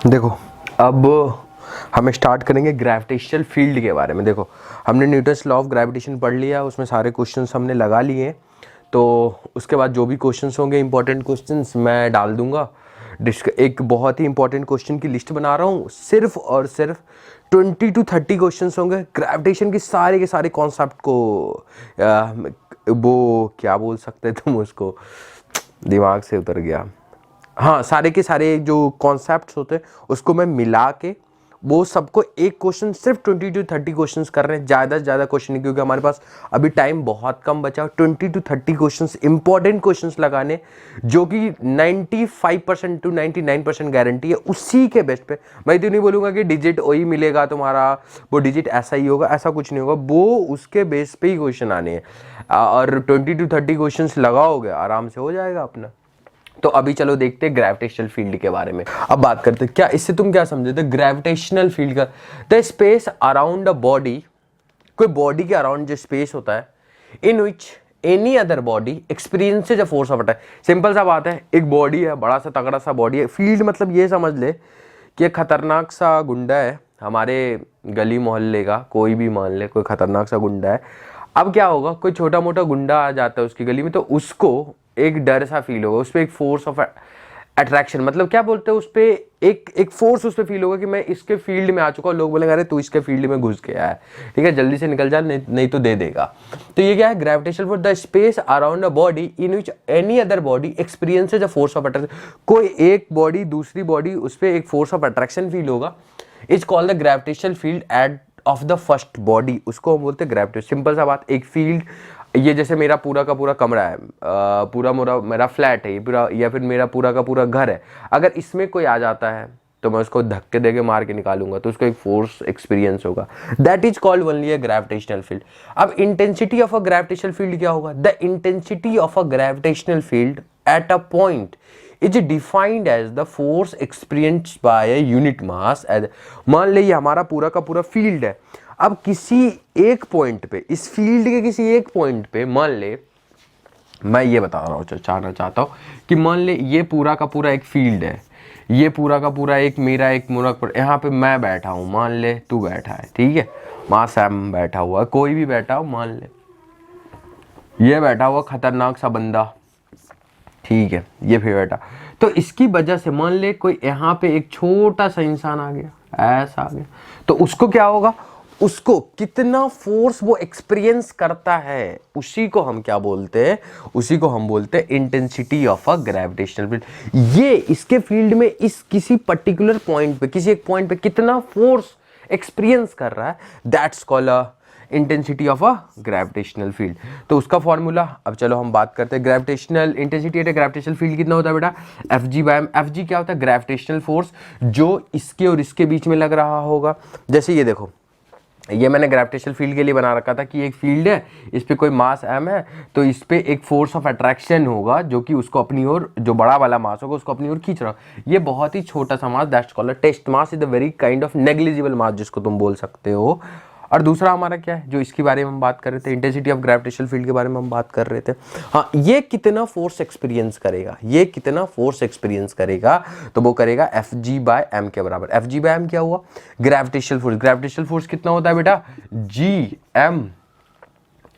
देखो अब हमें स्टार्ट करेंगे ग्रेविटेशनल फील्ड के बारे में। देखो हमने न्यूटन्स लॉ ऑफ ग्रेविटेशन पढ़ लिया, उसमें सारे क्वेश्चंस हमने लगा लिए। तो उसके बाद जो भी क्वेश्चंस होंगे इंपॉर्टेंट क्वेश्चंस मैं डाल दूंगा। एक बहुत ही इंपॉर्टेंट क्वेश्चन की लिस्ट बना रहा हूँ, सिर्फ और सिर्फ 20 to 30 क्वेश्चंस होंगे ग्रेविटेशन के सारे कॉन्सेप्ट को वो क्या बोल सकते हैं तुम उसको, दिमाग से उतर गया। हाँ, सारे के सारे जो कॉन्सेप्ट्स होते हैं उसको मैं मिला के वो सबको एक क्वेश्चन, सिर्फ 20 to 30 क्वेश्चंस कर रहे हैं, ज़्यादा से ज़्यादा क्वेश्चन नहीं, क्योंकि हमारे पास अभी टाइम बहुत कम बचा। 20 to 30 क्वेश्चंस इंपॉर्टेंट क्वेश्चंस लगाने, जो कि 95% to 99% गारंटी है उसी के बेस्ट पे। मैं तो नहीं बोलूँगा कि डिजिट वही मिलेगा तुम्हारा, वो डिजिट ऐसा ही होगा, ऐसा कुछ नहीं होगा, वो उसके बेस पे ही क्वेश्चन आने हैं। और 20 to 30 क्वेश्चंस लगाओगे आराम से हो जाएगा अपना। तो अभी चलो देखते हैं ग्रेविटेशनल फील्ड के बारे में। अब बात करते हैं क्या इससे तुम क्या समझे थे ग्रेविटेशनल फील्ड का। The space around a body, कोई बॉडी के अराउंड जो स्पेस होता है, in which any other body experiences a force of attack. Simple सा बात है, एक बॉडी है, बड़ा सा तगड़ा सा बॉडी है। फील्ड मतलब ये समझ ले कि एक खतरनाक सा गुंडा है हमारे गली मोहल्ले का, कोई भी मान ले कोई खतरनाक सा गुंडा है। अब क्या होगा, कोई छोटा मोटा गुंडा आ जाता है उसकी गली में, तो उसको एक डर सा फील होगा, उस पर एक फोर्स ऑफ अट्रैक्शन, मतलब क्या बोलते हैं, उस पर एक फोर्स उस पर फील होगा कि मैं इसके फील्ड में आ चुका हूँ। लोग बोलेंगे अरे तू इसके फील्ड में घुस गया है, ठीक है जल्दी से निकल जा, नहीं तो दे देगा। तो ये क्या है, gravitation force, the space around a body in which any other body experiences a force of attraction. कोई एक बॉडी दूसरी बॉडी उस पर एक फोर्स ऑफ अट्रैक्शन फील होगा, is called the gravitational field eight of the first body, उसको हम बोलते हैं ग्रेविटेशन। सिंपल सा बात, एक फील्ड, ये जैसे मेरा पूरा का पूरा कमरा है, पूरा मेरा फ्लैट है ये पूरा, या फिर मेरा पूरा का पूरा घर है, अगर इसमें कोई आ जाता है तो मैं उसको धक्के देके मार के निकालूंगा, तो उसको एक फोर्स एक्सपीरियंस होगा, that is called only a gravitational field. अब intensity of a gravitational field क्या होगा, the intensity of a gravitational field at a point is defined as the force experienced by a unit mass. मान ले ये हमारा पूरा का पूरा फील्ड है। अब किसी एक पॉइंट पे, इस फील्ड के किसी एक पॉइंट पे, मान ले मैं ये बता रहा हूँ, चाहना चाहता हूँ कि मान ले ये पूरा का पूरा एक फील्ड है, ये पूरा का पूरा एक मेरा एक मुनक, यहाँ पे मैं बैठा हूँ, मान ले तू बैठा है, ठीक है, माँ सैम बैठा हुआ है, कोई भी बैठा हो, मान ले ये बैठा हुआ खतरनाक सा बंदा, ठीक है ये फिर बैठा, तो इसकी वजह से मान ले कोई यहाँ पे एक छोटा सा इंसान आ गया, ऐसा आ गया, तो उसको क्या होगा, उसको कितना फोर्स वो एक्सपीरियंस करता है, उसी को हम क्या बोलते हैं, उसी को हम बोलते हैं intensity of a gravitational field. ये इसके फील्ड में इस किसी पर्टिकुलर पॉइंट पे, किसी एक पॉइंट पे कितना फोर्स एक्सपीरियंस कर रहा है, that's called a intensity of a gravitational field. तो उसका फॉर्मूला, अब चलो हम बात करते हैं gravitational intensity at gravitational field कितना होता है बेटा, F G by M. F G क्या होता है, ग्रेविटेशनल फोर्स जो इसके और इसके बीच में लग रहा होगा। जैसे ये देखो, ये मैंने ग्रेविटेशनल फील्ड के लिए बना रखा था कि एक फील्ड है, इस पे कोई मास m है, तो इस पे एक फोर्स ऑफ अट्रैक्शन होगा जो कि उसको अपनी ओर, जो बड़ा वाला मास होगा उसको अपनी ओर खींच रहा है। ये बहुत ही छोटा सा mass, that's called test mass, is the very kind of negligible mass जिसको तुम बोल सकते हो। और दूसरा हमारा क्या है, जो इसके बारे में हम बात कर रहे थे, इंटेंसिटी ऑफ ग्रेविटेशनल फील्ड के बारे में हम बात कर रहे थे। हाँ, ये कितना फोर्स एक्सपीरियंस करेगा, ये कितना फोर्स एक्सपीरियंस करेगा, तो वो करेगा एफ जी बाय एम के बराबर। एफ जी बाय एम क्या हुआ, ग्रेविटेशनल फोर्स। ग्रेविटेशनल फोर्स कितना होता है बेटा, जी एम,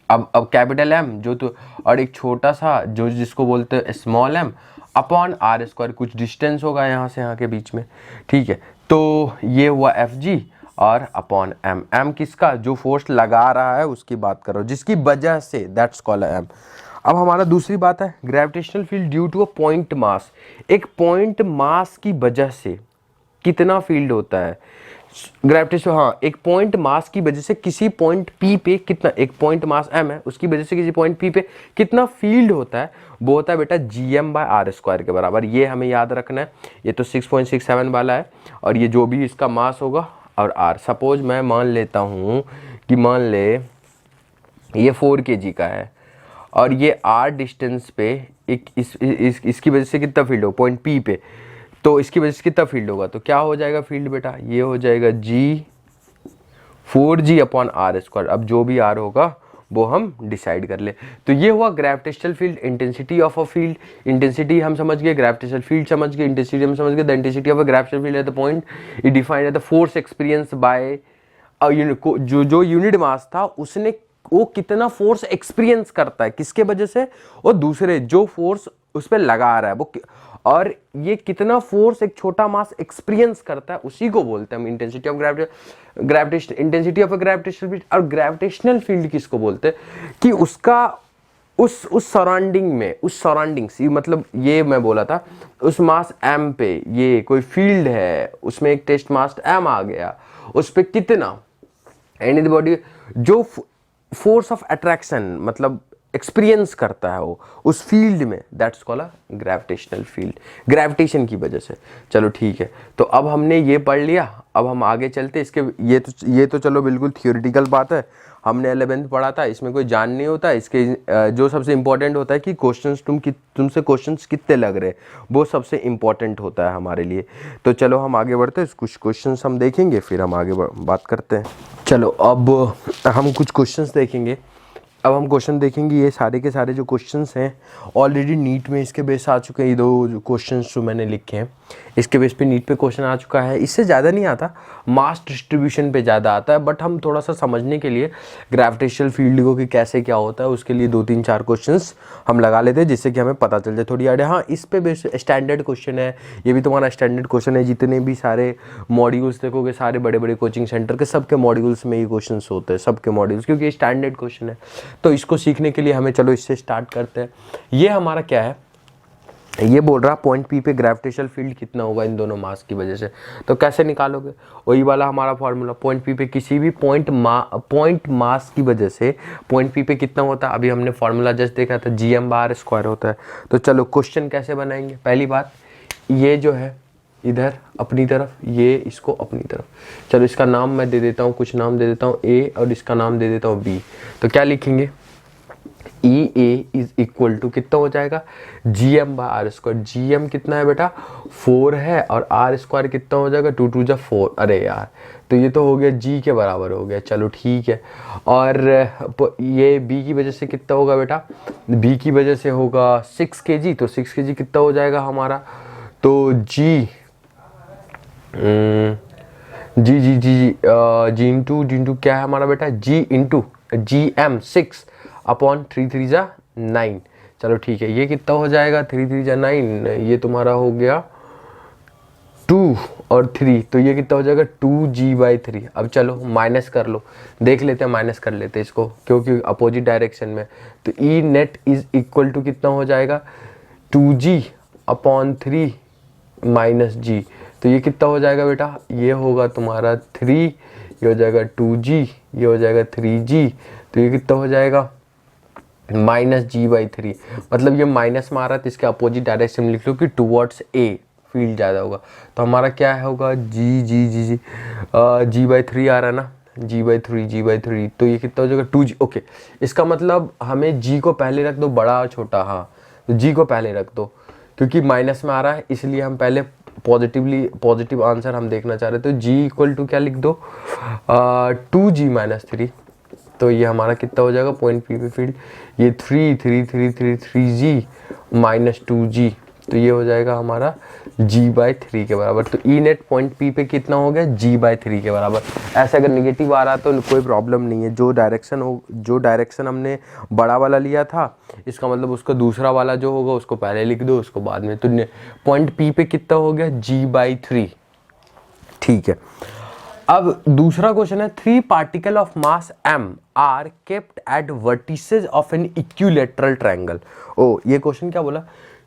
अब कैपिटल एम जो, तो और एक छोटा सा जो जिसको बोलते हैं small M upon R square, कुछ डिस्टेंस होगा यहाँ से यहाँ के बीच में, ठीक है। तो ये हुआ एफ जी और अपॉन एम। एम किसका, जो फोर्स लगा रहा है उसकी बात करो, जिसकी वजह से, दैट्स कॉल्ड एम। अब हमारा दूसरी बात है gravitational field due to a point mass. एक पॉइंट मास की वजह से कितना फील्ड होता है ग्रेविटेशन, हाँ, एक पॉइंट मास की वजह से किसी पॉइंट पी पे कितना, एक पॉइंट मास एम है, उसकी वजह से किसी पॉइंट पी पे कितना फील्ड होता है, वो होता है बेटा G M by R square के बराबर। ये हमें याद रखना है। ये तो 6.67 वाला है, और ये जो भी इसका मास होगा और आर। सपोज मैं मान लेता हूँ कि मान ले ये 4 kg का है, और ये आर डिस्टेंस पे एक इसकी वजह से कितना फील्ड हो पॉइंट पी पे, तो इसकी वजह से कितना फील्ड होगा, तो क्या हो जाएगा फील्ड बेटा, ये हो जाएगा जी 4g अपॉन आर स्क्वायर। अब जो भी आर होगा वो हम डिसाइड कर ले। तो ये हुआ gravitational field, intensity of a field. Intensity हम समझ गए, ग्रेविटेशनल फील्ड समझ गए, इंटेंसिटी हम समझ गए। The intensity of a gravitational field at the point it defined at the force experience by जो यूनिट मास था उसने वो कितना फोर्स एक्सपीरियंस करता है किसके वजह से, और दूसरे जो फोर्स उस पर लगा रहा है वो, और ये कितना फोर्स एक छोटा मास एक्सपीरियंस करता है उसी को बोलते हैं हम intensity of gravitation, intensity of a gravitational field. और ग्रेविटेशनल फील्ड किसको बोलते हैं कि उसका उस सराउंडिंग में, उस सराउंडिंग्स, मतलब ये मैं बोला था उस मास m पे ये कोई फील्ड है, उसमें एक टेस्ट मास m आ गया, उस पे कितना एनी द बॉडी जो फोर्स ऑफ अट्रैक्शन मतलब एक्सपीरियंस करता है वो उस फील्ड में, that's called a gravitational field, gravitation की वजह से। चलो ठीक है, तो अब हमने ये पढ़ लिया, अब हम आगे चलते। इसके ये तो चलो बिल्कुल थियोरिटिकल बात है, हमने 11th पढ़ा था, इसमें कोई जान नहीं होता। इसके जो सबसे इंपॉर्टेंट होता है कि क्वेश्चंस तुमसे क्वेश्चंस कितने लग रहे हैं, वो सबसे इंपॉर्टेंट होता है हमारे लिए। तो चलो हम आगे बढ़ते हैं, कुछ क्वेश्चंस हम देखेंगे फिर हम आगे बात करते हैं। चलो अब हम कुछ क्वेश्चंस देखेंगे। अब हम क्वेश्चन देखेंगे, ये सारे के सारे जो क्वेश्चंस हैं ऑलरेडी नीट में इसके बेस आ चुके हैं। ये दो क्वेश्चंस जो मैंने लिखे हैं इसके बेस पे नीट पे क्वेश्चन आ चुका है। इससे ज़्यादा नहीं आता, मास डिस्ट्रीब्यूशन पे ज़्यादा आता है, बट हम थोड़ा सा समझने के लिए ग्रेविटेशनल फील्ड को कि कैसे क्या होता है उसके लिए 2-3-4 क्वेश्चंस हम लगा लेते हैं जिससे कि हमें पता चल जाए थोड़ी आइडिया। हाँ, इस पे बेस स्टैंडर्ड क्वेश्चन है, ये भी तुम्हारा स्टैंडर्ड क्वेश्चन है। जितने भी सारे मॉड्यूल्स देखोगे सारे बड़े बड़े कोचिंग सेंटर के सबके मॉड्यूल्स में ये क्वेश्चन होते हैं, सबके मॉड्यूल्स, क्योंकि ये स्टैंडर्ड क्वेश्चन है। तो इसको सीखने के लिए हमें चलो इससे स्टार्ट करते हैं। ये हमारा क्या है, ये बोल रहा पॉइंट पी पे ग्रेविटेशनल फील्ड कितना होगा इन दोनों मास की वजह से। तो कैसे निकालोगे, वही वाला हमारा फॉर्मूला, पॉइंट पी पे किसी भी पॉइंट मास की वजह से पॉइंट पी पे कितना होता है। अभी हमने फॉर्मूला जस्ट देखा था, gm/2 होता है। तो चलो क्वेश्चन कैसे बनाएंगे। पहली बात, ये जो है इधर अपनी तरफ, ये इसको अपनी तरफ। चलो इसका नाम मैं दे देता हूँ, कुछ नाम दे देता हूँ a, और इसका नाम दे देता हूँ b। तो क्या लिखेंगे, EA इज इक्वल टू कितना हो जाएगा, gm/r²। gm कितना है बेटा, 4 है, और r² कितना हो जाएगा, 2 2 4। अरे यार, तो ये तो हो गया g के बराबर हो गया। चलो ठीक है, और ये b की वजह से कितना होगा बेटा, b की वजह से होगा 6 kg। तो 6 kg कितना हो जाएगा हमारा, तो g इंटू क्या है हमारा बेटा, g इंटू gm 6 अपॉन 3 3 जा 9। चलो ठीक है, ये कितना हो जाएगा, 3 3 जा 9, ये तुम्हारा हो गया 2 और 3, तो ये कितना हो जाएगा 2g/3। अब चलो माइनस कर लो, देख लेते हैं, माइनस कर लेते हैं इसको क्योंकि अपोजिट डायरेक्शन में। तो E net is equal to कितना हो जाएगा, 2g/3 माइनस g। तो ये कितना हो जाएगा बेटा, ये होगा तुम्हारा 3, ये हो जाएगा 2g, ये हो जाएगा 3g। तो ये कितना हो जाएगा -g/3। मतलब ये माइनस में आ रहा है तो इसके अपोजिट डायरेक्शन में लिख लो कि टुवर्ड्स a फील्ड ज़्यादा होगा। तो हमारा क्या होगा, g/3 आ रहा है ना, g/3। तो ये कितना हो जाएगा 2g। ओके, इसका मतलब हमें g को पहले रख दो, बड़ा छोटा, हाँ तो g को पहले रख दो क्योंकि माइनस में आ रहा है, इसलिए हम पहले पॉजिटिव आंसर हम देखना चाह रहे थे। तो g इक्वल टू क्या लिख दो, 2g-3। तो ये हमारा कितना हो जाएगा पॉइंट पी पे फील्ड, ये 3g -2g। तो ये हो जाएगा हमारा g/3 के बराबर। तो ई नेट पॉइंट पी पे कितना हो गया, g/3 के बराबर। ऐसे अगर निगेटिव आ रहा तो कोई प्रॉब्लम नहीं है, जो डायरेक्शन हमने बड़ा वाला लिया था इसका मतलब उसका दूसरा वाला जो होगा उसको पहले लिख दो, उसको बाद में। तो पॉइंट पी पे कितना हो गया, g/3। ठीक है, अब दूसरा क्वेश्चन है, 3 particle of mass m are kept at vertices of an equilateral triangle. ओ, ये क्वेश्चन क्या बोला,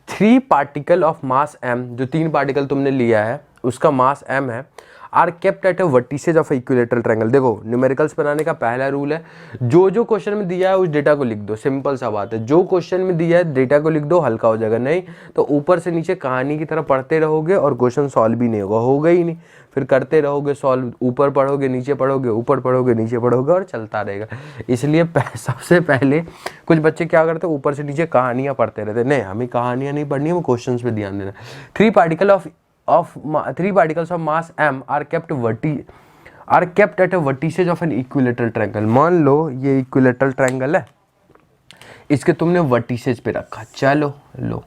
3 पार्टिकल ऑफ मास m, जो 3 पार्टिकल तुमने लिया है उसका मास m है, are kept at vertices of equilateral triangle. देखो न्यूमेरिकल्स बनाने का पहला रूल है, जो क्वेश्चन में दिया है उस डेटा को लिख दो, सिंपल सा बात है। जो क्वेश्चन में दिया है डेटा को लिख दो, हल्का हो जाएगा। नहीं तो ऊपर से नीचे कहानी की तरह पढ़ते रहोगे और क्वेश्चन सॉल्व भी नहीं होगा ही नहीं। फिर करते रहोगे सॉल्व, ऊपर पढ़ोगे नीचे पढ़ोगे, ऊपर पढ़ोगे नीचे पढ़ोगे, और चलता रहेगा। इसलिए सबसे पहले कुछ बच्चे क्या करते हैं, ऊपर से नीचे कहानियाँ पढ़ते रहते। नहीं, हमें कहानियाँ नहीं पढ़नी है, वो क्वेश्चन पे ध्यान देना। 3 particles of mass m are kept are kept at a vertices of an equilateral triangle. मान लो ये इक्विलेटरल ट्रायंगल है, इसके तुमने वर्टिसेज पे रखा, चलो लो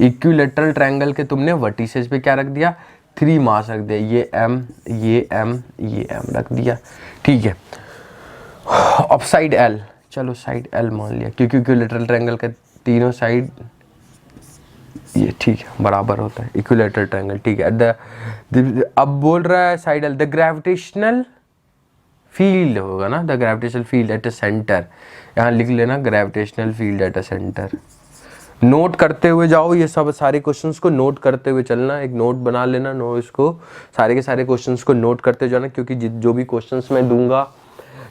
इक्विलेटरल ट्रायंगल के तुमने वर्टिसेज पे क्या रख दिया, 3 मास रख दिया, ये m ये m ये m रख दिया, ठीक है। ऑफ साइड l, चलो साइड l मान लिया क्योंकि इक्विलेटरल ट्रायंगल के तीनों साइड ये ठीक है बराबर होता है इक्विलेटरल ट्रायंगल, ठीक है। अब बोल रहा है side l, the gravitational field होगा ना, the gravitational field at a centre, यहाँ लिख लेना gravitational field at a centre. Note करते हुए जाओ, ये सब सारे क्वेश्चंस को नोट करते हुए चलना, एक नोट बना लेना, नो इसको सारे के सारे क्वेश्चंस को नोट करते जाना, क्योंकि जो भी क्वेश्चंस मैं दूंगा,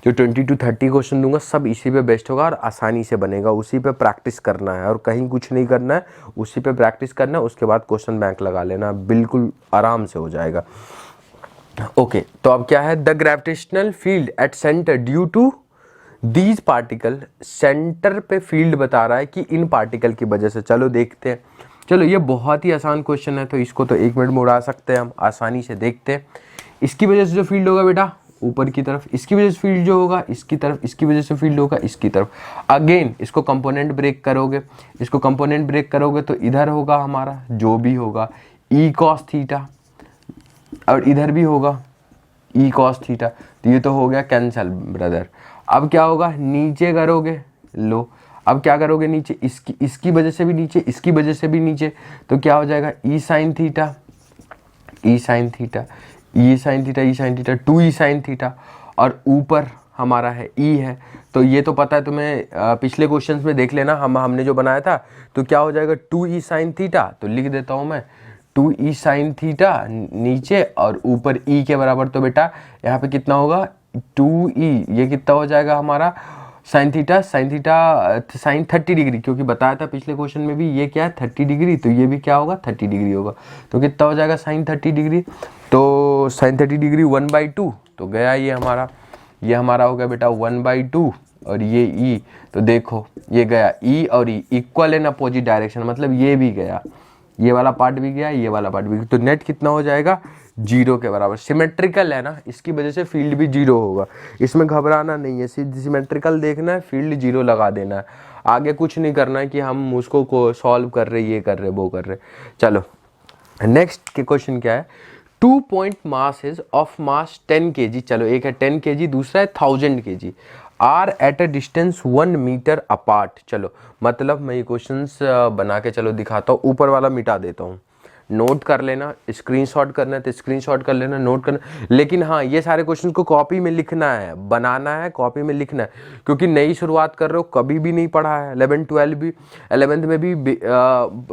जो 20 to 30 क्वेश्चन दूंगा, सब इसी पे बेस्ट होगा और आसानी से बनेगा, उसी पे प्रैक्टिस करना है और कहीं कुछ नहीं करना है, उसी पे प्रैक्टिस करना है, उसके बाद क्वेश्चन बैंक लगा लेना, बिल्कुल आराम से हो जाएगा। ओके तो अब क्या है, the gravitational field at centre due to these particle, centre पे फील्ड बता रहा है कि इन पार्टिकल की वजह से। चलो देखते हैं, चलो ये बहुत ही आसान क्वेश्चन है तो इसको तो 1 मिनट में उड़ा सकते हैं हम, आसानी से देखते हैं। इसकी वजह से जो फील्ड होगा बेटा ऊपर की तरफ, इसकी वजह से फील्ड जो होगा इसकी तरफ, इसकी वजह से फील्ड होगा इसकी तरफ। अगेन इसको कंपोनेंट ब्रेक करोगे, इसको कंपोनेंट ब्रेक करोगे तो इधर होगा हमारा जो भी होगा ई कॉस थीटा, और इधर भी होगा ई कॉस थीटा, तो ये तो हो गया कैंसल ब्रदर। अब क्या होगा, नीचे करोगे, लो अब क्या करोगे नीचे, इसकी वजह से भी नीचे, इसकी वजह से भी नीचे, तो क्या हो जाएगा ई साइन थीटा, ई साइन थीटा, ई साइन थीटा, ई साइन थीटा, 2 ई साइन थीटा, और ऊपर हमारा है ई है। तो ये तो पता है तुम्हें, पिछले क्वेश्चंस में देख लेना, हमने जो बनाया था, तो क्या हो जाएगा 2 ई साइन थीटा, तो लिख देता हूँ मैं 2 ई साइन थीटा नीचे और ऊपर ई के बराबर, तो बेटा यहाँ पे कितना होगा 2 ई, ये कितना हो जाएगा हमारा साइन थीटा, साइन 30 डिग्री, क्योंकि बताया था पिछले क्वेश्चन में भी ये क्या है 30 डिग्री, तो ये भी क्या होगा 30 डिग्री होगा, तो कितना हो जाएगा साइन 30 डिग्री, तो साइन 30 डिग्री 1/2, तो गया ये हमारा हो गया बेटा 1/2, और ये ई, तो देखो ये गया ई और E equal in opposite direction, मतलब ये भी गया, ये वाला पार्ट भी गया, ये वाला पार्ट भी गया, तो नेट कितना हो जाएगा 0 के बराबर। सिमेट्रिकल है ना, इसकी वजह से फील्ड भी 0 होगा, इसमें घबराना नहीं है, सिमेट्रिकल देखना है, फील्ड 0 लगा देना है, आगे कुछ नहीं करना है कि हम उसको सॉल्व कर रहे, ये कर रहे, वो कर रहे। चलो नेक्स्ट के क्वेश्चन क्या है, 2 point masses of mass 10 kg, चलो एक है 10 kg, दूसरा है 1000 kg, are at a distance 1 metre apart. चलो मतलब मैं ये क्वेश्चंस बना के चलो दिखाता हूँ, ऊपर वाला मिटा देता हूँ, नोट कर लेना, स्क्रीनशॉट करना है तो स्क्रीनशॉट कर लेना, नोट करना, लेकिन हाँ ये सारे क्वेश्चन को कॉपी में लिखना है, बनाना है, कॉपी में लिखना है, क्योंकि नई शुरुआत कर रहे हो, कभी भी नहीं पढ़ा है, 11 12 भी 11th में भी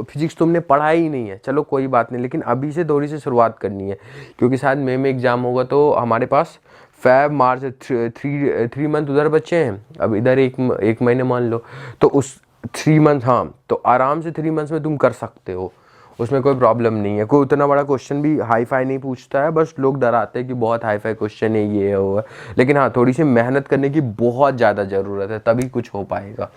फिजिक्स तुमने पढ़ा ही नहीं है, चलो कोई बात नहीं, लेकिन अभी से थोड़ी सी शुरुआत करनी है, क्योंकि शायद मई में एग्जाम होगा, तो हमारे पास Feb March 3 मंथ उधर बच्चे हैं, अब इधर एक महीने मान लो, तो उस 3 मंथ, हाँ तो आराम से 3 मंथ्स में तुम कर सकते हो, उसमें कोई प्रॉब्लम नहीं है, कोई उतना बड़ा क्वेश्चन भी हाई फाई नहीं पूछता है, बस लोग डराते हैं कि बहुत हाई फाई क्वेश्चन है ये है, लेकिन हाँ थोड़ी सी मेहनत करने की बहुत ज़्यादा ज़रूरत है, तभी कुछ हो पाएगा।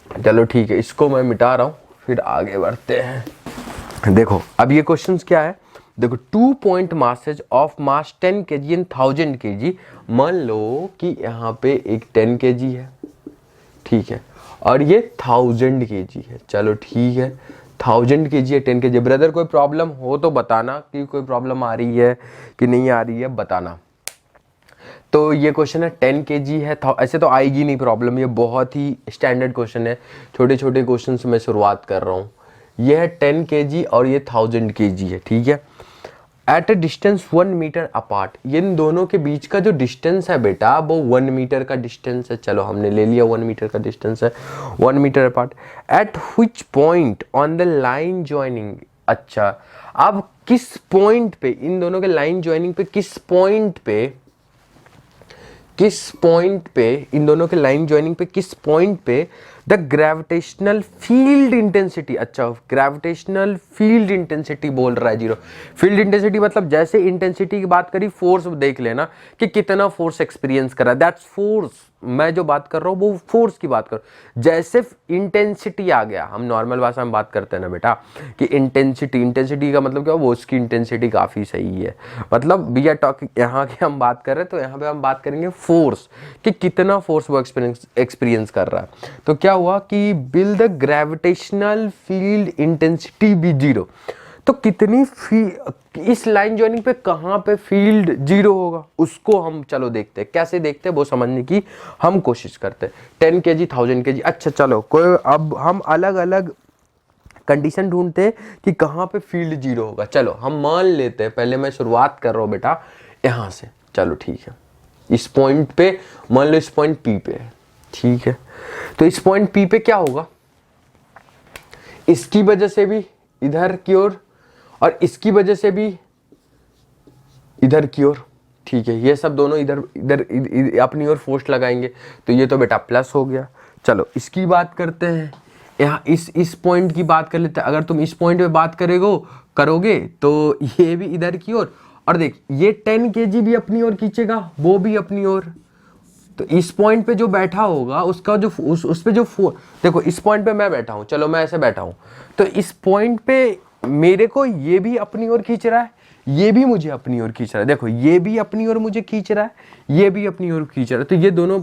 चलो ठीक है, इसको मैं मिटा रहा हूँ, फिर आगे बढ़ते हैं। देखो अब ये क्वेश्चन क्या है, देखो 2 point masses of mass 10 kg and 1000 kg, मान लो कि यहाँ पे एक 10 kg है, ठीक है, और ये 1000 kg है, चलो ठीक है 1000 kg है 10 kg, ब्रदर कोई प्रॉब्लम हो तो बताना कि कोई प्रॉब्लम आ रही है कि नहीं आ रही है, बताना। तो ये क्वेश्चन है 10 kg है, ऐसे तो आएगी नहीं प्रॉब्लम, ये बहुत ही स्टैंडर्ड क्वेश्चन है, छोटे छोटे क्वेश्चन से मैं शुरुआत कर रहा हूँ। ये है 10 kg और ये 1000 kg है, ठीक है, at a distance 1 metre apart, इन दोनों के बीच का जो डिस्टेंस है बेटा वो 1 मीटर का डिस्टेंस है, चलो हमने ले लिया 1 मीटर का डिस्टेंस है, 1 metre apart, at which point on the line joining. अच्छा अब किस पॉइंट पे, इन दोनों के लाइन ज्वाइनिंग पे किस पॉइंट पे इन दोनों के लाइन ज्वाइनिंग पे किस पॉइंट पे द ग्रेविटेशनल फील्ड इंटेंसिटी, अच्छा ग्रेविटेशनल फील्ड इंटेंसिटी बोल रहा है 0, फील्ड इंटेंसिटी मतलब जैसे इंटेंसिटी की बात करी, फोर्स देख लेना कि कितना फोर्स एक्सपीरियंस कर रहा है, दैट्स फोर्स, मैं जो बात कर रहा हूँ वो फोर्स की बात कर रहा हूँ। जैसे इंटेंसिटी आ गया, हम नॉर्मल भाषा में बात करते हैं ना बेटा कि इंटेंसिटी का मतलब क्या, वो उसकी इंटेंसिटी काफ़ी सही है, मतलब वी आर टॉकिंग, यहाँ की हम बात कर रहे हैं तो यहाँ पे हम बात करेंगे फोर्स, कि कितना फोर्स वो एक्सपीरियंस कर रहा है। तो क्या हुआ कि will the gravitational field intensity be zero, तो कितनी इस लाइन जॉइनिंग पे कहाँ पे फील्ड जीरो होगा उसको हम चलो देखते हैं, कैसे देखते हैं वो समझने की हम कोशिश करते हैं। 10 kg 1000 kg, अच्छा चलो कोई, अब हम अलग अलग कंडीशन ढूंढते हैं कि कहाँ पे फील्ड जीरो होगा। चलो हम मान लेते हैं, पहले मैं शुरुआत कर रहा हूँ बेटा यहाँ से, चलो ठीक है, इस पॉइंट पे मान लो, इस पॉइंट पी पे है, ठीक है। तो इस पॉइंट पी पे क्या होगा, इसकी वजह से भी इधर की ओर और इसकी वजह से भी इधर की ओर, ठीक है, ये सब दोनों इधर इधर अपनी ओर फोर्स लगाएंगे, तो ये तो बेटा प्लस हो गया। चलो इसकी बात करते हैं, यहाँ इस पॉइंट की बात कर लेते हैं। अगर तुम इस पॉइंट पे बात करोगे तो ये भी इधर की ओर, और देख ये 10 kg भी अपनी ओर खींचेगा, वो भी अपनी ओर, तो इस पॉइंट पे जो बैठा होगा उसका जो उस पे जो देखो इस पॉइंट पे मैं बैठा हूं, चलो मैं ऐसे बैठा हूं, तो इस पॉइंट पे मेरे को ये भी अपनी ओर खींच रहा है, ये भी मुझे अपनी ओर खींच रहा है, देखो ये भी अपनी ओर मुझे खींच रहा है, ये भी अपनी ओर खींच रहा है, तो ये दोनों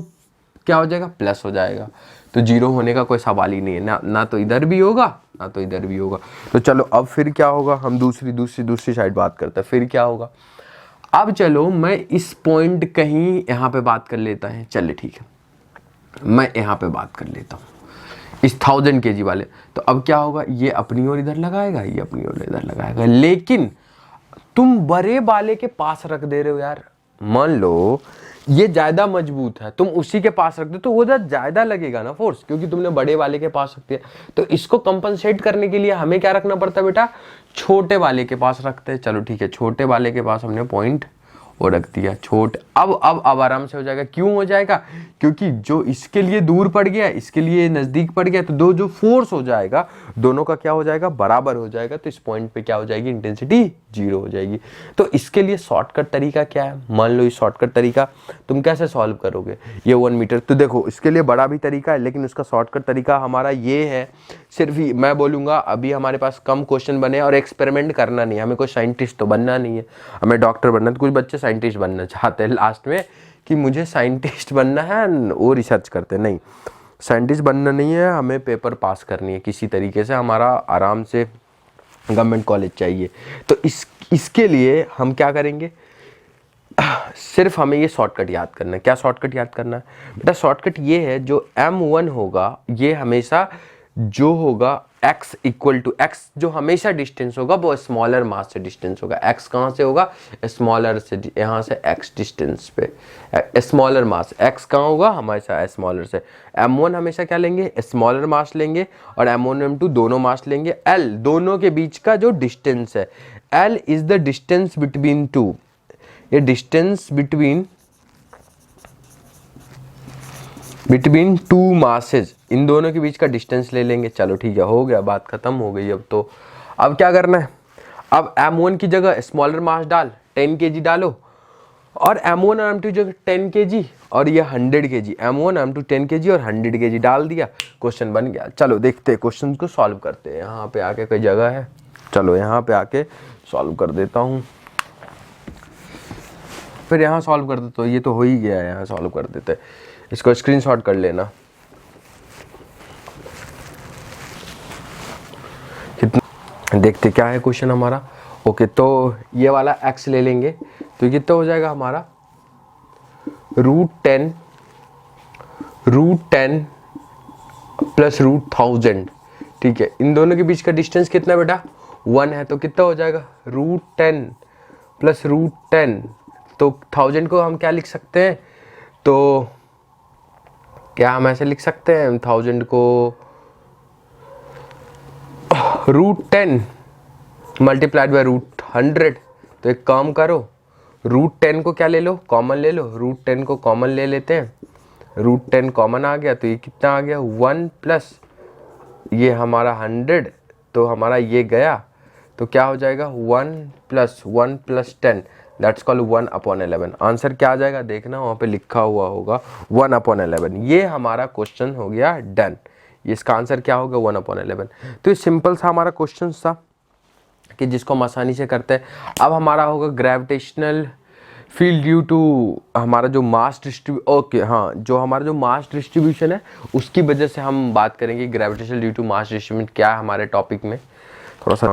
क्या हो जाएगा, प्लस हो जाएगा। तो जीरो होने का कोई सवाल ही नहीं है, ना तो इधर भी होगा ना तो इधर भी होगा। तो चलो अब फिर क्या होगा, हम दूसरी साइड बात करते हैं, फिर क्या होगा। अब चलो मैं इस पॉइंट कहीं यहाँ पे बात कर लेता है, चले ठीक है, मैं यहाँ पे बात कर लेता हूँ इस 1000 kg वाले। तो अब क्या होगा, ये अपनी ओर इधर लगाएगा, ये अपनी ओर इधर लगाएगा, लेकिन तुम बड़े वाले के पास रख दे रहे हो यार। मान लो ये ज्यादा मजबूत है, तुम उसी के पास रख दो तो वो ज्यादा लगेगा ना फोर्स, क्योंकि तुमने बड़े वाले के पास रख दिया। तो इसको कंपनसेट करने के लिए हमें क्या रखना पड़ता है बेटा, छोटे वाले के पास रखते हैं। चलो ठीक है, छोटे वाले के पास हमने पॉइंट वो रख दिया, अब आराम से हो जाएगा। क्यों हो जाएगा, क्योंकि जो इसके लिए दूर पड़ गया इसके लिए नजदीक पड़ गया, तो दो जो फोर्स हो जाएगा दोनों का क्या हो जाएगा, बराबर हो जाएगा। तो इस पॉइंट पे क्या हो जाएगी, इंटेंसिटी जीरो हो जाएगी। तो इसके लिए शॉर्टकट तरीका क्या है, मान लो ये शॉर्टकट तरीका तुम कैसे सॉल्व करोगे, ये 1 मीटर, तो देखो इसके लिए बड़ा भी तरीका है, लेकिन उसका शॉर्टकट तरीका हमारा ये है, सिर्फ ही मैं बोलूंगा अभी हमारे पास कम क्वेश्चन बने और एक्सपेरिमेंट करना नहीं है, हमें कोई साइंटिस्ट तो बनना नहीं है, हमें डॉक्टर बनना है। तो कुछ बच्चे साइंटिस्ट बनना चाहते हैं लास्ट में कि मुझे साइंटिस्ट बनना है, वो रिसर्च करते, नहीं साइंटिस्ट बनना नहीं है, हमें पेपर पास करनी है किसी तरीके से, हमारा आराम से गवर्नमेंट कॉलेज चाहिए। तो इसके लिए हम क्या करेंगे, सिर्फ हमें ये शॉर्टकट याद करना है। क्या शॉर्टकट याद करना है बेटा, शॉर्टकट ये है, जो M1 होगा ये हमेशा जो होगा x इक्वल टू x, जो हमेशा डिस्टेंस होगा वो स्मॉलर मास से डिस्टेंस होगा। x कहाँ से होगा, स्मॉलर से, यहाँ से x डिस्टेंस पे स्मॉलर मास, x कहाँ होगा हमेशा स्मॉलर से। M1 हमेशा क्या लेंगे, स्मॉलर मास लेंगे, और M1 M2 दोनों मास लेंगे। L दोनों के बीच का जो डिस्टेंस है, L is the distance between two, ये डिस्टेंस बिटवीन टू मासेज, इन दोनों के बीच का डिस्टेंस ले लेंगे। चलो ठीक है, हो गया, बात खत्म हो गई। अब क्या करना है, अब M1 की जगह स्मॉलर मास डाल 10 kg डालो, और M1 और M2 जगह 10 kg और ये 100 kg, M1 M2 10 kg और 100 kg डाल दिया, क्वेश्चन बन गया। चलो देखते हैं क्वेश्चन को सॉल्व करते हैं। यहाँ पे आके कोई जगह है, चलो यहाँ पे आके सॉल्व कर देता हूँ, फिर यहाँ सॉल्व कर देता हूँ, ये तो हो ही गया है, यहाँ सॉल्व कर देते हैं। इसको स्क्रीनशॉट कर लेना। कितना देखते क्या है क्वेश्चन हमारा। ओके, तो ये वाला x ले लेंगे, तो कितना हो जाएगा हमारा, √10 प्लस √1000, ठीक है। इन दोनों के बीच का डिस्टेंस कितना बेटा, 1 है, तो कितना हो जाएगा, √10 प्लस √10, तो 1000 को हम क्या लिख सकते हैं, तो क्या हम ऐसे लिख सकते हैं 1000 को √10 मल्टीप्लाइड बाय √100। तो एक काम करो, √10 को क्या ले लो, कॉमन ले लो, √10 को कॉमन ले लेते हैं, √10 कॉमन आ गया, तो ये कितना आ गया, 1 प्लस ये हमारा 100, तो हमारा ये गया, तो क्या हो जाएगा 1 प्लस 10, दैट्स कॉल्ड 1/11। आंसर क्या आ जाएगा देखना, वहाँ पे लिखा हुआ होगा 1/11। ये हमारा क्वेश्चन हो गया डन। इसका आंसर क्या होगा 1/11। तो ये सिंपल सा हमारा क्वेश्चन था कि जिसको हम आसानी से करते हैं। अब हमारा होगा ग्रेविटेशनल फील्ड ड्यू टू हमारा जो मास ओके हाँ, जो हमारा जो मास डिस्ट्रीब्यूशन है उसकी वजह से हम बात करेंगे gravitational due to mass distribution क्या है हमारे टॉपिक में। थोड़ा सा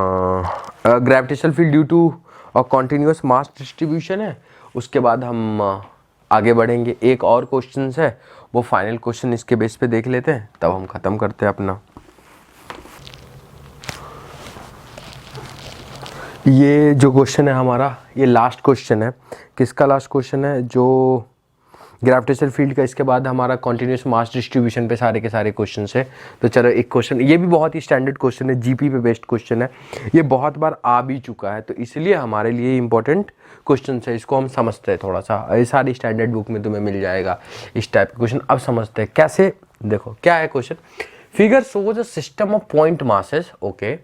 ग्रेविटेशनल फील्ड ड्यू टू और कॉन्टिन्यूस मास डिस्ट्रीब्यूशन है, उसके बाद हम आगे बढ़ेंगे। एक और क्वेश्चन है, वो फाइनल क्वेश्चन इसके बेस पे देख लेते हैं, तब हम ख़त्म करते हैं अपना। ये जो क्वेश्चन है हमारा, ये लास्ट क्वेश्चन है। किसका लास्ट क्वेश्चन है? जो ग्रेविटेशनल फील्ड का। इसके बाद हमारा कॉन्टिन्यूस मास डिस्ट्रीब्यूशन पे सारे के सारे क्वेश्चन है। तो चलो एक क्वेश्चन, ये भी बहुत ही स्टैंडर्ड क्वेश्चन है, जीपी पे बेस्ड क्वेश्चन है, ये बहुत बार आ भी चुका है, तो इसलिए हमारे लिए इंपॉर्टेंट क्वेश्चन है। इसको हम समझते हैं थोड़ा सा, ये सारी स्टैंडर्ड बुक में तुम्हें मिल जाएगा इस टाइप के क्वेश्चन। अब समझते हैं कैसे। देखो क्या है question, figure shows a system of point masses okay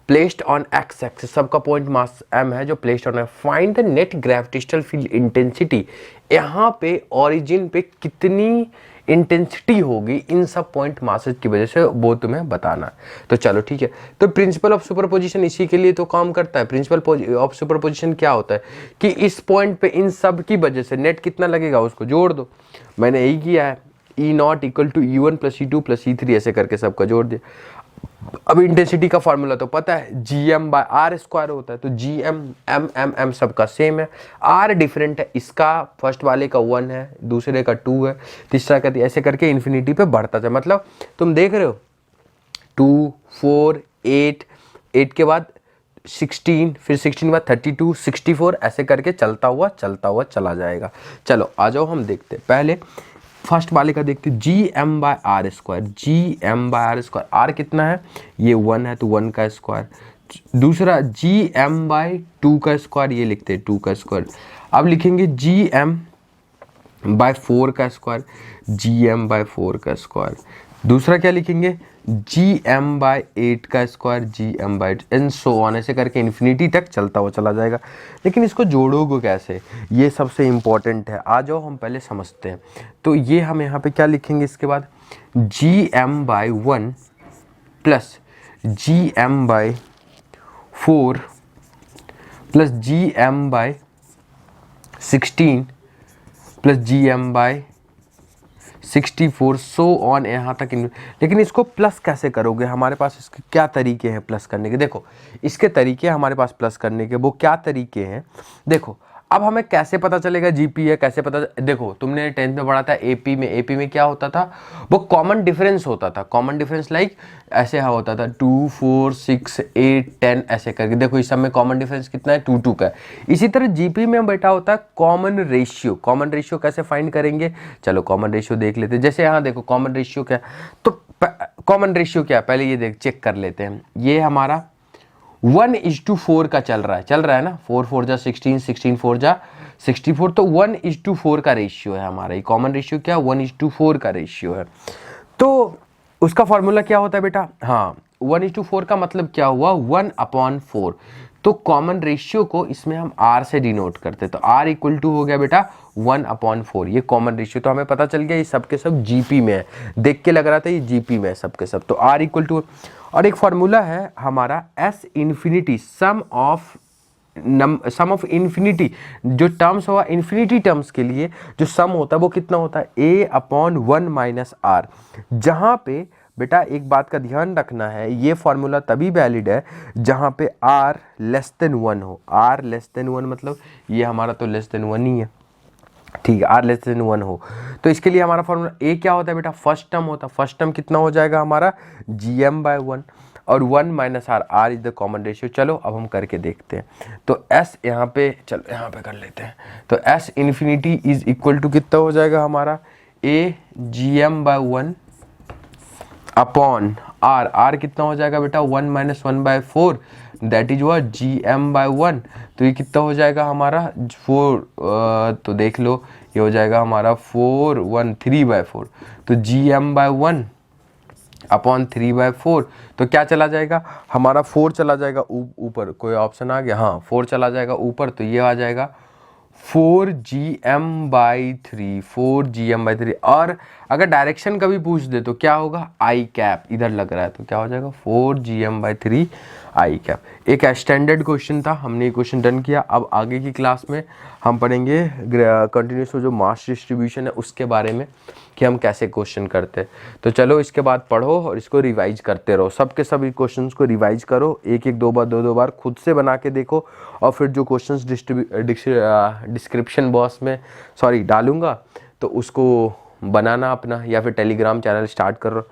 placed on x axis. सबका पॉइंट मास m है जो प्लेस्ड ऑन है। Find the net gravitational field intensity. यहाँ पे ओरिजिन पे कितनी इंटेंसिटी होगी इन सब पॉइंट मासेस की वजह से, वो तुम्हें बताना है। तो चलो ठीक है। तो प्रिंसिपल ऑफ सुपरपोजिशन इसी के लिए तो काम करता है। प्रिंसिपल ऑफ सुपरपोजिशन क्या होता है कि इस पॉइंट पे इन सब की वजह से नेट कितना लगेगा उसको जोड़ दो। मैंने यही किया है, E0 equal to E1 plus E2 plus E3 ऐसे करके सबका जोड़ दिया। अब इंटेंसिटी का फॉर्मूला तो पता है, GM/R² होता है, तो GM M सबका सेम है। R डिफरेंट है, इसका फर्स्ट वाले का 1 है, दूसरे का 2 है, तीसरा का ऐसे करके इन्फिनिटी पे बढ़ता है। मतलब तुम देख रहे हो 2 4 8 के बाद 16, फिर 16 के बाद 32 64 ऐसे करके चलता हुआ चला जाएगा। चलो आ जाओ हम देखते हैं। पहले फर्स्ट वाले का देखते हैं, GM/R²। GM/R², R कितना है? ये 1 है तो 1 का स्क्वायर। दूसरा GM/2 का स्क्वायर, ये लिखते हैं 2 का स्क्वायर। अब लिखेंगे GM/4 का स्क्वायर, GM/4 का स्क्वायर। दूसरा क्या लिखेंगे? GM/8 का square, GM/8 and so on, ऐसे करके इन्फिनिटी तक चलता हुआ चला जाएगा। लेकिन इसको जोड़ोगे कैसे, ये सबसे इम्पोर्टेंट है। आ जाओ हम पहले समझते हैं। तो ये हम यहाँ पे क्या लिखेंगे इसके बाद, GM/1 plus GM/4 plus GM/16 plus GM/64 so on यहाँ तक। लेकिन इसको प्लस कैसे करोगे? हमारे पास इसके क्या तरीके हैं प्लस करने के? देखो इसके तरीके हमारे पास प्लस करने के, वो क्या तरीके हैं देखो। अब हमें कैसे पता चलेगा जीपी है, कैसे पता? देखो तुमने 10th में पढ़ा था एपी में क्या होता था, वो कॉमन डिफरेंस होता था। कॉमन डिफरेंस लाइक ऐसे होता था 2 4 6 8 10 ऐसे करके। देखो इस सब में कॉमन डिफरेंस कितना है? 2 2 का है। इसी तरह जीपी में बेटा होता है कॉमन रेशियो। कॉमन रेशियो कैसे फाइंड करेंगे? चलो कॉमन रेशियो देख लेते हैं। जैसे यहाँ देखो कॉमन रेशियो क्या, तो कॉमन रेशियो क्या पहले ये चेक कर लेते हैं। ये हमारा 1:4 का चल रहा है ना। 4 4 जा 16, 16 4 जा 64, तो 1:4 का रेशियो है हमारा। ये कॉमन रेशियो क्या? 1:4 का रेशियो है। तो उसका फॉर्मूला क्या होता है बेटा? हाँ 1:4 का मतलब क्या हुआ? 1/4। तो कॉमन रेशियो को इसमें हम R से डिनोट करते हैं, तो R इक्वल टू हो गया बेटा 1/4। ये कॉमन रेशियो तो हमें पता चल गया, ये सब के सब जीपी में है। देख के लग रहा था ये जीपी में है सब के सब, तो R इक्वल टू। और एक फॉर्मूला है हमारा S infinity, sum of infinity, जो टर्म्स हुआ इन्फिनिटी टर्म्स के लिए जो सम होता है वो कितना होता है? A/1 - R। जहाँ पे बेटा एक बात का ध्यान रखना है, ये फॉर्मूला तभी वैलिड है जहाँ पे R लेस देन 1 हो। R लेस देन 1 मतलब ये हमारा तो लेस देन 1 ही है, ठीक है। R लेस देन 1 हो तो इसके लिए हमारा फॉर्मूला A क्या होता है बेटा? फर्स्ट टर्म होता है। फर्स्ट टर्म कितना हो जाएगा हमारा? GM/1 और 1 - R। R is the common ratio. चलो अब हम करके देखते हैं। तो S यहाँ पे, चलो यहाँ पे कर लेते हैं। तो S infinity is equal to कितना हो जाएगा हमारा? A GM/1 upon R। R कितना हो जाएगा बेटा? 1 - 1/4 दैट इज व्हाट? GM/1। तो ये कितना हो जाएगा हमारा? 4 तो देख लो ये हो जाएगा हमारा 4 1 3/4। तो GM/1 अपॉन 3/4। तो क्या चला जाएगा हमारा? 4 चला जाएगा ऊपर। कोई ऑप्शन आ गया? हाँ 4 चला जाएगा ऊपर, तो ये आ जाएगा 4gm/3, 4gm/3। और अगर डायरेक्शन का भी पूछ दे तो क्या होगा, आई कैप, इधर लग रहा है तो क्या हो जाएगा 4gm/3 आई कैप। एक स्टैंडर्ड क्वेश्चन था, हमने ये क्वेश्चन डन किया। अब आगे की क्लास में हम पढ़ेंगे कंटिन्यूस जो मास डिस्ट्रीब्यूशन है उसके बारे में, कि हम कैसे क्वेश्चन करते हैं। तो चलो इसके बाद पढ़ो और इसको रिवाइज करते रहो, सब के सब क्वेश्चंस को रिवाइज करो, एक एक दो बार खुद से बना के देखो। और फिर जो क्वेश्चंस डिस्क्रिप्शन बॉक्स में डालूंगा तो उसको बनाना अपना, या फिर टेलीग्राम चैनल स्टार्ट करो।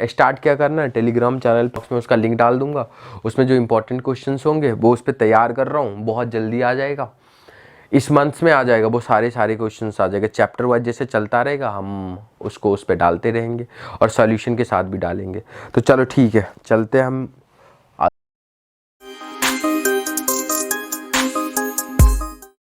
स्टार्ट क्या करना है, टेलीग्राम चैनल बॉक्स में उसका लिंक डाल दूंगा, उसमें जो इंपॉर्टेंट क्वेश्चंस होंगे वो उस पर तैयार कर रहा हूँ, बहुत जल्दी आ जाएगा, इस मंथ्स में आ जाएगा, वो सारे क्वेश्चंस आ जाएगा। चैप्टर वाइज जैसे चलता रहेगा, हम उसको उस पर डालते रहेंगे और सॉल्यूशन के साथ भी डालेंगे। तो चलो ठीक है, चलते हैं हम